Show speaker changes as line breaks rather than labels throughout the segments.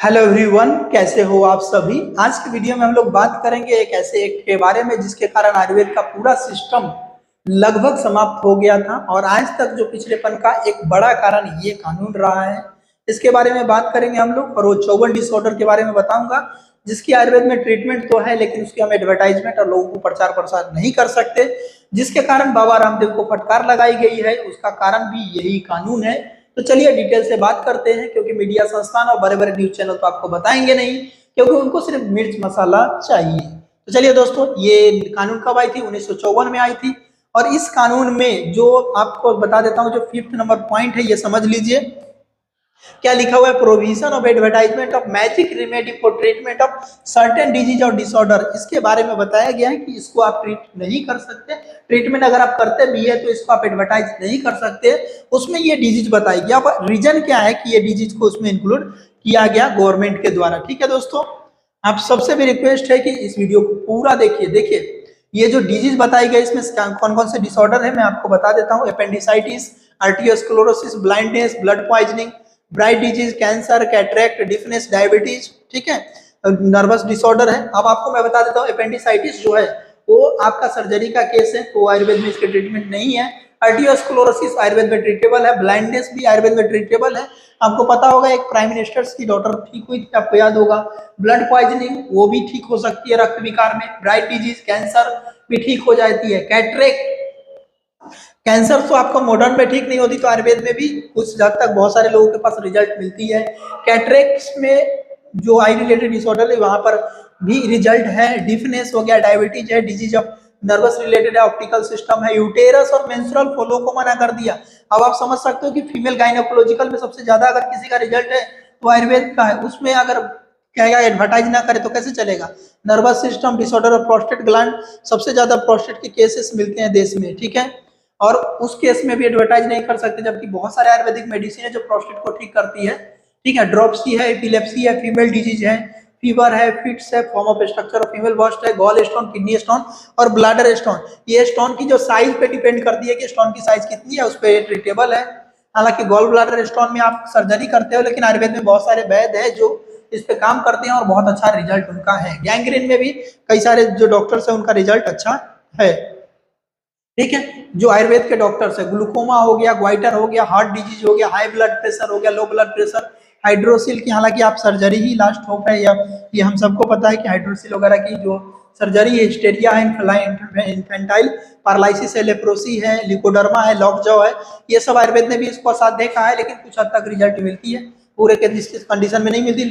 Hello everyone, कैसे हो आप सभी। आज की वीडियो में हम लोग बात करेंगे एक ऐसे एक के बारे में जिसके कारण आयुर्वेद का पूरा सिस्टम लगभग समाप्त हो गया था और आज तक जो पिछड़ेपन का एक बड़ा कारण ये कानून रहा है। इसके बारे में बात करेंगे हम लोग और वो 54 डिसऑर्डर के बारे में बताऊंगा जिसकी आयुर्वेद में ट्रीटमेंट तो है लेकिन उसकी हम एडवर्टाइजमेंट और लोगों को प्रचार प्रसार नहीं कर सकते, जिसके कारण बाबा रामदेव को फटकार लगाई गई है। उसका कारण भी यही कानून है। तो चलिए डिटेल से बात करते हैं, क्योंकि मीडिया संस्थान और बड़े बड़े न्यूज चैनल तो आपको बताएंगे नहीं, क्योंकि उनको सिर्फ मिर्च मसाला चाहिए। तो चलिए दोस्तों, ये कानून कब आई थी? 1954 में आई थी। और इस कानून में जो आपको बता देता हूँ, जो 5th नंबर पॉइंट है ये समझ लीजिए। क्या लिखा हुआ है? Provision of advertisement of magic remedy for treatment of certain disease और डिसऑर्डर। इसके बारे में बताया गया है कि इसको आप ट्रीट नहीं कर सकते। ट्रीटमेंट अगर आप करते भी है तो इसको आप एडवर्टाइज नहीं कर सकते। उसमें ये डिजीज बताई गया। अब रीजन क्या है कि ये डिजीज को उसमें इंक्लूड किया गया गवर्नमेंट के द्वारा। ठीक है दोस्तों, आप सबसे भी रिक्वेस्ट है कि इस वीडियो को पूरा देखिए। देखिए ये जो डिजीज बताई गई इसमें कौन कौन से डिसऑर्डर है मैं आपको बता देता हूँ। Appendicitis, arteriosclerosis, blindness, blood poisoning, Bright disease, cancer, cataract, deafness, diabetes. ठीक है, नर्वस डिसऑर्डर है। अब आपको मैं बता देता हूँ, अपेंडिसाइटिस जो है वो आपका सर्जरी का केस है तो आयुर्वेद में इसके ट्रीटमेंट नहीं है। आर्टियोस्क्लेरोसिस आयुर्वेद में ट्रीटेबल है। ब्लाइंडनेस भी आयुर्वेद में ट्रीटेबल है। आपको पता होगा एक प्राइम मिनिस्टर की डॉटर ठीक हुई थी, आपको याद होगा। ब्लड पॉइजनिंग वो भी ठीक हो सकती है रक्त विकार में। ब्राइट डिजीज, कैंसर भी ठीक हो जाती है। कैटरेक्ट, कैंसर तो आपको मॉडर्न में ठीक नहीं होती तो आयुर्वेद में भी कुछ हद तक बहुत सारे लोगों के पास रिजल्ट मिलती है। कैटरेक्ट में जो आई रिलेटेड डिसऑर्डर है वहां पर भी रिजल्ट है। डिफनेस हो गया, डायबिटीज है, डिजीज ऑफ नर्वस रिलेटेड है, ऑप्टिकल सिस्टम है। यूटेरस और मेंस्ट्रुअल फ्लो को मना कर दिया। अब आप समझ सकते हो कि फीमेल गायनोकोलॉजिकल में सबसे ज्यादा अगर किसी का रिजल्ट है तो आयुर्वेद का है। उसमें अगर क्या एडवर्टाइज ना करे तो कैसे चलेगा। Nervous system disorder of prostate gland, सबसे ज्यादा प्रोस्टेट के केसेस मिलते हैं देश में। ठीक है, और उस केस में भी एडवर्टाइज नहीं कर सकते, जबकि बहुत सारे आयुर्वेदिक मेडिसिन है जो प्रोस्टेट को ठीक करती है। ठीक है, ड्रॉप्सी है, एपिलेप्सी है, फीमेल डिजीज है, फीवर है, फिट्स है, form of structure of female bust है, गॉल स्टोन, किडनी स्टोन और ब्लैडर स्टोन। ये स्टोन की जो साइज पे डिपेंड करती है कि स्टोन की साइज कितनी है, उस पर ट्रीटेबल है। हालांकि गॉल ब्लैडर स्टोन में आप सर्जरी करते हो, लेकिन आयुर्वेद में बहुत सारे वैद्य है जो इस पे काम करते हैं और बहुत अच्छा रिजल्ट उनका है। गैंग्रीन में भी कई सारे जो डॉक्टर्स है उनका रिजल्ट अच्छा है। ठीक है, जो आयुर्वेद के डॉक्टर्स है, ग्लूकोमा हो गया, ग्वाइटर हो गया, हार्ट डिजीज हो गया, हाई ब्लड प्रेशर हो गया, लो ब्लड प्रेशर, हाइड्रोसिल की हालांकि आप सर्जरी ही लास्ट होप है, या ये हम सबको पता है कि हाइड्रोसिल वगैरह की जो सर्जरी है, हिस्टेरिया है, इन्फेंटाइल पैरालिसिस है, लेप्रोसी है, लिकोडर्मा है, लॉकजॉ है, ये सब आयुर्वेद ने भी इसको साथ देखा है, लेकिन कुछ हद तक रिजल्ट मिलती है, पूरे के कंडीशन में नहीं मिलती।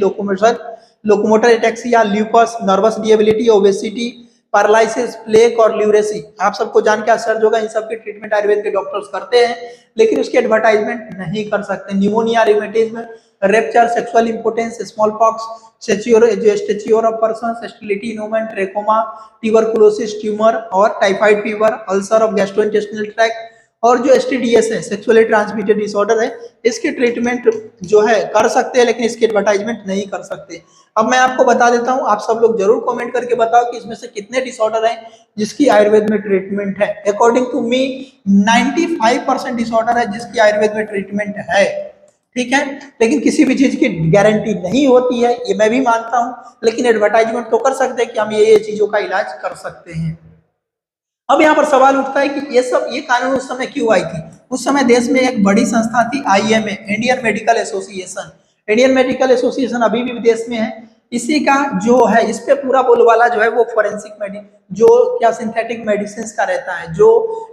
Locomotor ataxia, lupus, nervous debility, obesity, paralysis, plague और ल्यूरेसी, आप सबको जान के आश्चर्य होगा, इन सब की ट्रीटमेंट आयुर्वेद के डॉक्टर्स करते हैं, लेकिन उसकी एडवर्टाइजमेंट नहीं कर सकते। Pneumonia, rheumatism, rupture, sexual importance, small pox, stature of person, sterility, इनोमेंट, ट्रेकोमा, ट्यूबरकुलोसिस, ट्यूमर और typhoid fever, ulcer of gastrointestinal tract और जो एसटीडीएस है, सेक्सुअली ट्रांसमिटेड डिसऑर्डर है, इसके ट्रीटमेंट जो है कर सकते हैं, लेकिन इसकी एडवर्टाइजमेंट नहीं कर सकते। अब मैं आपको बता देता हूं, आप सब लोग जरूर कमेंट करके बताओ कि इसमें से कितने डिसऑर्डर हैं जिसकी आयुर्वेद में ट्रीटमेंट है। अकॉर्डिंग टू मी 95% डिसऑर्डर है जिसकी आयुर्वेद में ट्रीटमेंट है। ठीक है, लेकिन किसी भी चीज की गारंटी नहीं होती है, ये मैं भी मानता हूं, लेकिन एडवर्टाइजमेंट तो कर सकते हैं कि हम ये चीजों का इलाज कर सकते हैं। अब यहाँ पर सवाल उठता है कि ये कानून उस समय क्यों आई थी। उस समय देश में एक बड़ी संस्था थी, IMA, Indian medical association. Indian medical association अभी भी देश में है। इसी का जो है, इस पे पूरा बोलबाला जो है वो फॉरेंसिक मेडिसिन, जो क्या सिंथेटिक मेडिसिन का रहता है, जो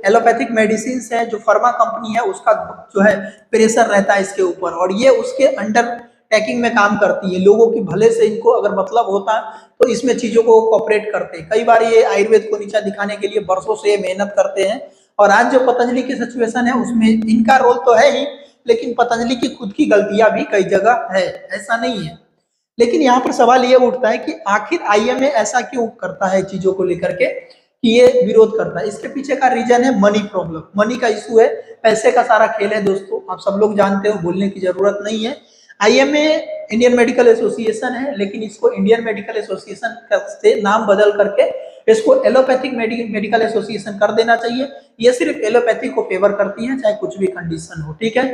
एलोपैथिक मेडिसिन है, जो फार्मा कंपनी है उसका जो है प्रेशर रहता है इसके ऊपर, और ये उसके अंडर टेकिंग में काम करती है। लोगों की भले से इनको अगर मतलब होता तो इसमें चीजों को कोऑपरेट करते। कई बार ये आयुर्वेद को नीचा दिखाने के लिए वर्षों से मेहनत करते हैं, और आज जो पतंजलि की सिचुएशन है उसमें इनका रोल तो है ही, लेकिन पतंजलि की खुद की गलतियां भी कई जगह है, ऐसा नहीं है। लेकिन यहाँ पर सवाल ये उठता है कि आखिर आईएमए ऐसा क्यों करता है चीजों को लेकर के कि ये विरोध करता है। इसके पीछे का रीजन है मनी प्रॉब्लम, मनी का इशू है, पैसे का सारा खेल है दोस्तों, आप सब लोग जानते हो, बोलने की जरूरत नहीं है। आईएमए इंडियन मेडिकल एसोसिएशन है, लेकिन इसको इंडियन मेडिकल एसोसिएशन से नाम बदल करके इसको एलोपैथिक मेडिकल एसोसिएशन कर देना चाहिए। ये सिर्फ एलोपैथी को फेवर करती है, चाहे कुछ भी कंडीशन हो। ठीक है,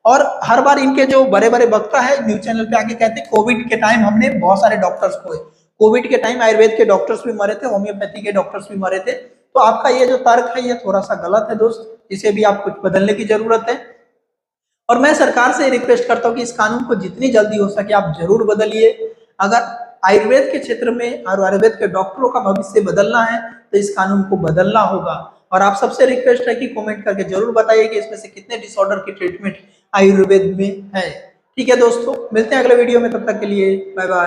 और हर बार इनके जो बड़े बड़े वक्ता है न्यूज चैनल पे आके कहते हैं कोविड के टाइम हमने बहुत सारे डॉक्टर्स खोए, कोविड के टाइम आयुर्वेद के डॉक्टर्स भी मरे थे, होम्योपैथी के डॉक्टर्स भी मरे थे। तो आपका ये जो तर्क है ये थोड़ा सा गलत है दोस्त, इसे भी आप कुछ बदलने की जरूरत है। और मैं सरकार से रिक्वेस्ट करता हूँ कि इस कानून को जितनी जल्दी हो सके आप जरूर बदलिए। अगर आयुर्वेद के क्षेत्र में और आयुर्वेद के डॉक्टरों का भविष्य बदलना है तो इस कानून को बदलना होगा। और आप सबसे रिक्वेस्ट है कि कमेंट करके जरूर बताइए कि इसमें से कितने डिसऑर्डर की ट्रीटमेंट आयुर्वेद में है। ठीक है दोस्तों, मिलते हैं अगले वीडियो में, तब तक के लिए बाय बाय।